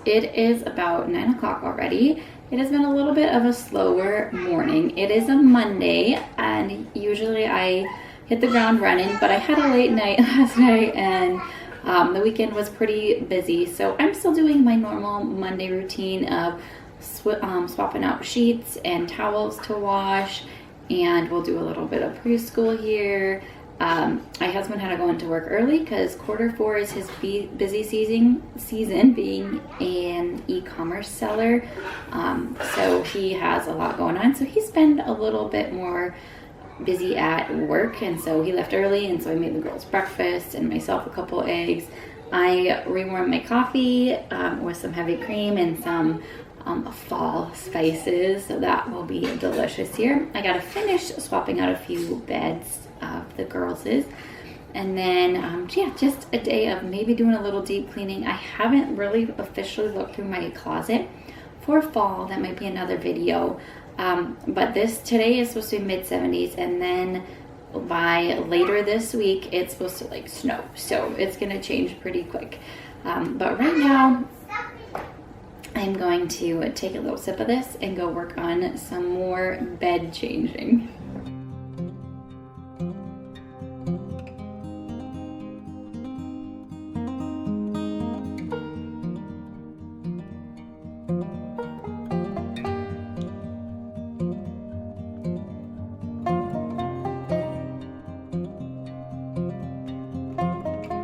it is about 9 o'clock already. It has been a little bit of a slower morning. It is a Monday, and usually I hit the ground running, but I had a late night last night, and the weekend was pretty busy. So I'm still doing my normal Monday routine of swapping out sheets and towels to wash, and we'll do a little bit of preschool here. My husband had to go into work early because Q4 is his busy season being an e-commerce seller. So he has a lot going on. So he's been a little bit more busy at work, and so he left early, and so I made the girls breakfast and myself a couple eggs. I rewarmed my coffee with some heavy cream and some fall spices, so that will be delicious here. I gotta finish swapping out a few beds of the girls's, and then yeah, just a day of maybe doing a little deep cleaning. I haven't really officially looked through my closet for fall. That might be another video, but today is supposed to be mid-70s, and then by later this week it's supposed to like snow, so it's gonna change pretty quick. But right now I'm going to take a little sip of this and go work on some more bed changing.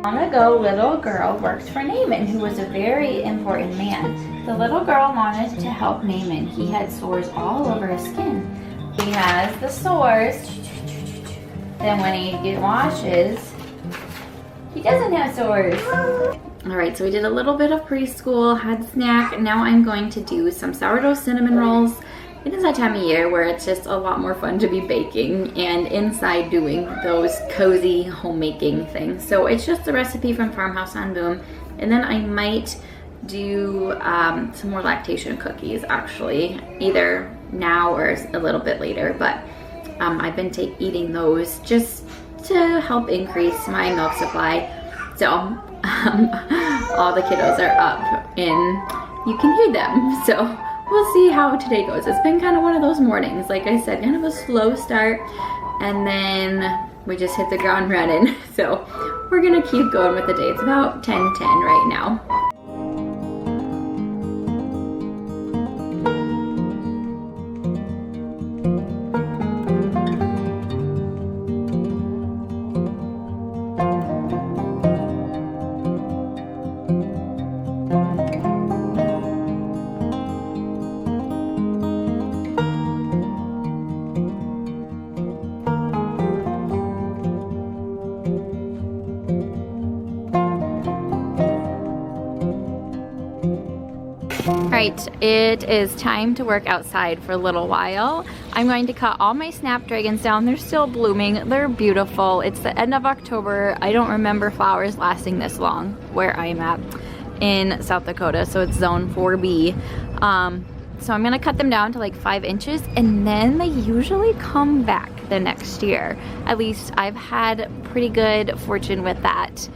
Long ago, little girl worked for Naaman, who was a very important man. The little girl wanted to help Naaman. He had sores all over his skin. He has the sores. Then when he washes, he doesn't have sores. All right, so we did a little bit of preschool, had a snack. Now I'm going to do some sourdough cinnamon rolls. It is that time of year where it's just a lot more fun to be baking and inside doing those cozy homemaking things. So it's just a recipe from Farmhouse on Boom. And then I might do some more lactation cookies, actually, either now or a little bit later. But I've been eating those just to help increase my milk supply. So all the kiddos are up and you can hear them. So we'll see how today goes. It's been kind of one of those mornings, like I said, kind of a slow start, and then we just hit the ground running. So we're gonna keep going with the day. It's about 10:10 right now. Alright, it is time to work outside for a little while. I'm going to cut all my snapdragons down. They're still blooming. They're beautiful. It's the end of October. I don't remember flowers lasting this long where I'm at in South Dakota, so it's zone 4B. So I'm gonna cut them down to like 5 inches, and then they usually come back the next year. At least I've had pretty good fortune with that,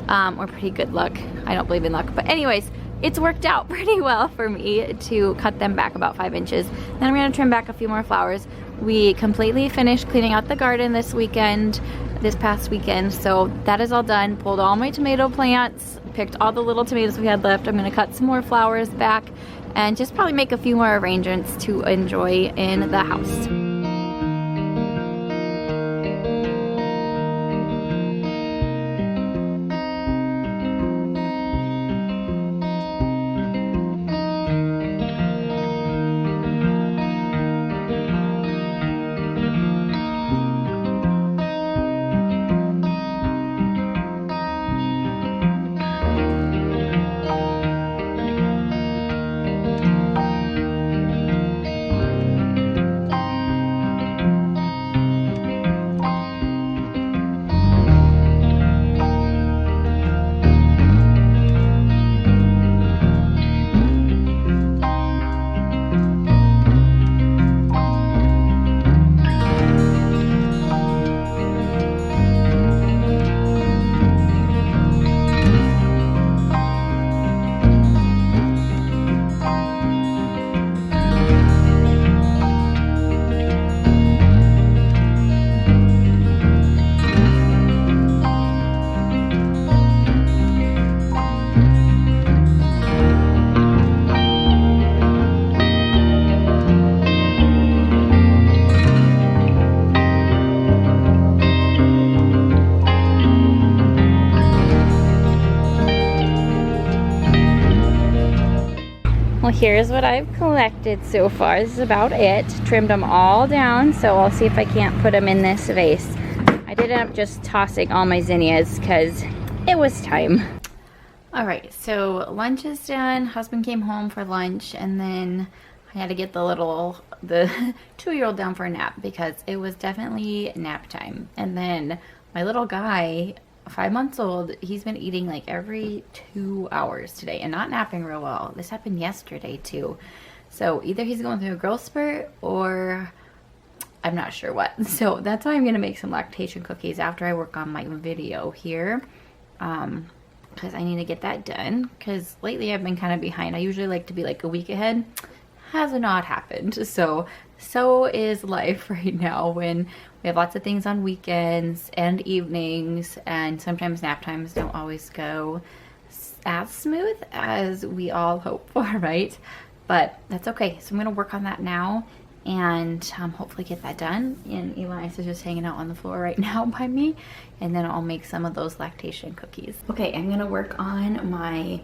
or pretty good luck. I don't believe in luck, but anyways, it's worked out pretty well for me to cut them back about 5 inches. Then I'm gonna trim back a few more flowers. We completely finished cleaning out the garden this past weekend, so that is all done. Pulled all my tomato plants, picked all the little tomatoes we had left. I'm gonna cut some more flowers back and just probably make a few more arrangements to enjoy in the house. here's what I've collected so far. This is about it. Trimmed them all down, so I'll see if I can't put them in this vase. I did end up just tossing all my zinnias because it was time. All right, so lunch is done. Husband came home for lunch, and then I had to get the 2-year-old down for a nap because it was definitely nap time. And then my little guy, 5 months old, he's been eating like every 2 hours today and not napping real well. This happened yesterday too. So either he's going through a growth spurt or I'm not sure what. So that's why I'm gonna make some lactation cookies after I work on my video here. Because I need to get that done. Because lately I've been kind of behind. I usually like to be like a week ahead. Has not happened. So is life right now when we have lots of things on weekends and evenings, and sometimes nap times don't always go as smooth as we all hope for, right? But that's okay. So I'm gonna work on that now and hopefully get that done. And Elias is just hanging out on the floor right now by me, and then I'll make some of those lactation cookies. Okay, I'm gonna work on my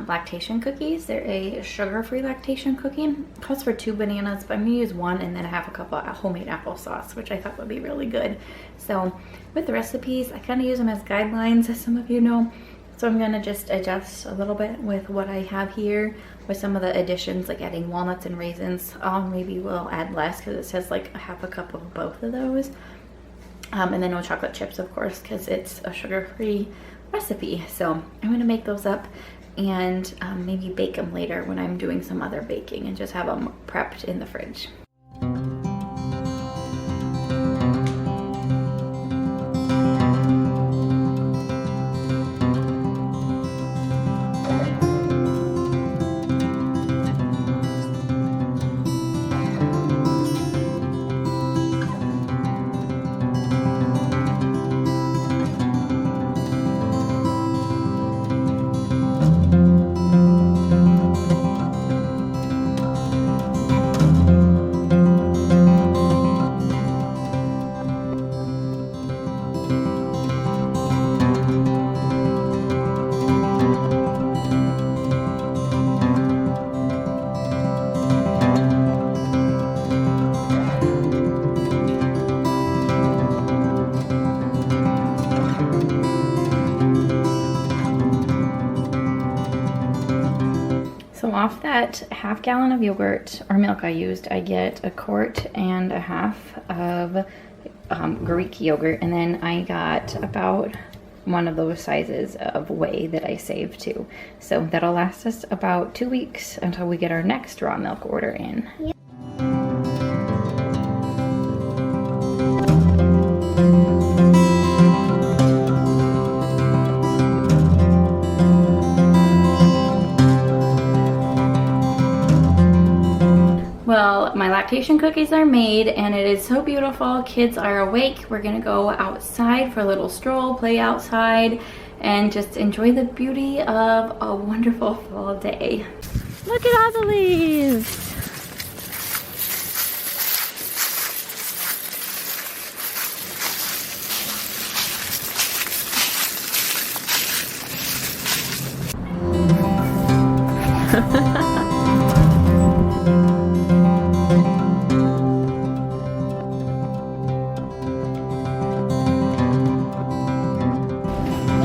lactation cookies. They're a sugar-free lactation cookie. It calls for 2 bananas, but I'm gonna use 1 and then I have a cup of homemade applesauce, which I thought would be really good. So with the recipes, I kind of use them as guidelines, as some of you know. So I'm gonna just adjust a little bit with what I have here with some of the additions, like adding walnuts and raisins. Maybe we'll add less because it says like a half a cup of both of those. And then no chocolate chips, of course, because it's a sugar-free recipe. So I'm gonna make those up and maybe bake them later when I'm doing some other baking and just have them prepped in the fridge. So off that half gallon of yogurt or milk I used, I get 1.5 quarts of Greek yogurt, and then I got about one of those sizes of whey that I saved too. So that'll last us about 2 weeks until we get our next raw milk order in. Yeah. Well, my lactation cookies are made and it is so beautiful. Kids are awake. We're gonna go outside for a little stroll, play outside, and just enjoy the beauty of a wonderful fall day. Look at all the leaves.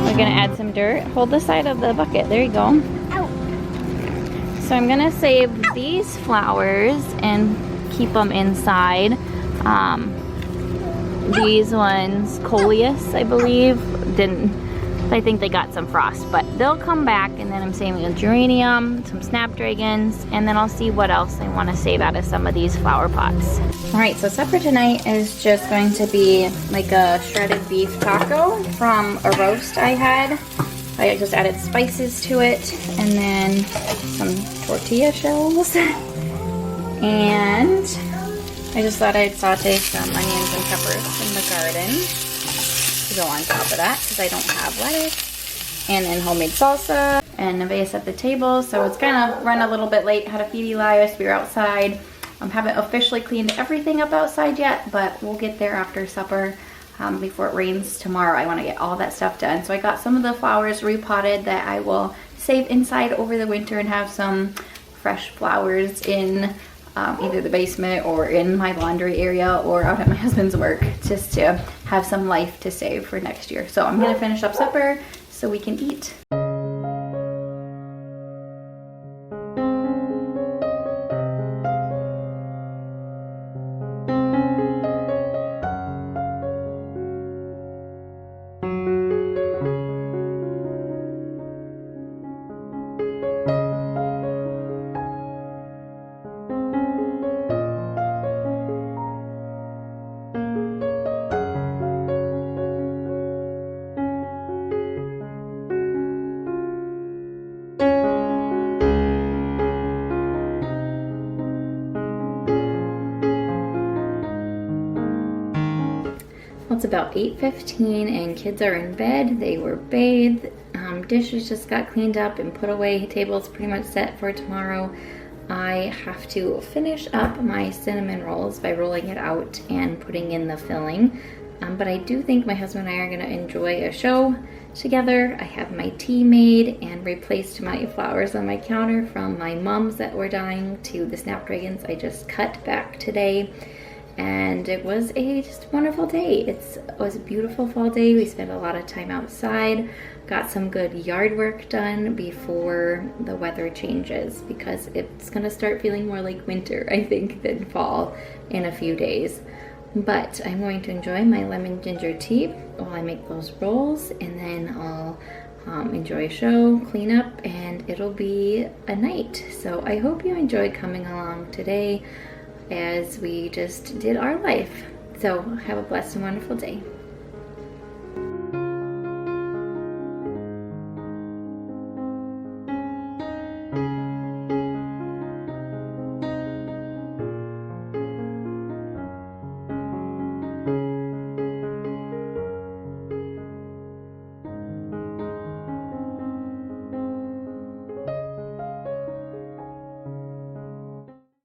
We're gonna add some dirt. Hold the side of the bucket. There you go. Ow. So I'm gonna save these flowers and keep them inside. These ones, coleus, I believe, I think they got some frost, but they'll come back. And then I'm saving a geranium, some snapdragons, and then I'll see what else I want to save out of some of these flower pots. All right, so supper tonight is just going to be like a shredded beef taco from a roast I had. I just added spices to it, and then some tortilla shells. And I just thought I'd saute some onions and peppers from the garden to go on top of that because I don't have lettuce. And then homemade salsa and a vase at the table. So it's kind of run a little bit late. Had to feed Elias. We were outside. Haven't officially cleaned everything up outside yet, but we'll get there after supper before it rains tomorrow. I want to get all that stuff done. So I got some of the flowers repotted that I will save inside over the winter and have some fresh flowers in either the basement or in my laundry area or out at my husband's work, just to have some life to save for next year. So I'm gonna finish up supper so we can eat. It's about 8:15 and kids are in bed. They were bathed. Dishes just got cleaned up and put away. Table's pretty much set for tomorrow. I have to finish up my cinnamon rolls by rolling it out and putting in the filling. But I do think my husband and I are gonna enjoy a show together. I have my tea made and replaced my flowers on my counter from my mums that were dying to the snapdragons I just cut back today. And it was a just wonderful day. It was a beautiful fall day. We spent a lot of time outside, got some good yard work done before the weather changes, because it's gonna start feeling more like winter, I think, than fall in a few days. But I'm going to enjoy my lemon ginger tea while I make those rolls, and then I'll enjoy a show, clean up, and it'll be a night. So I hope you enjoyed coming along today as we just did our life. So have a blessed and wonderful day.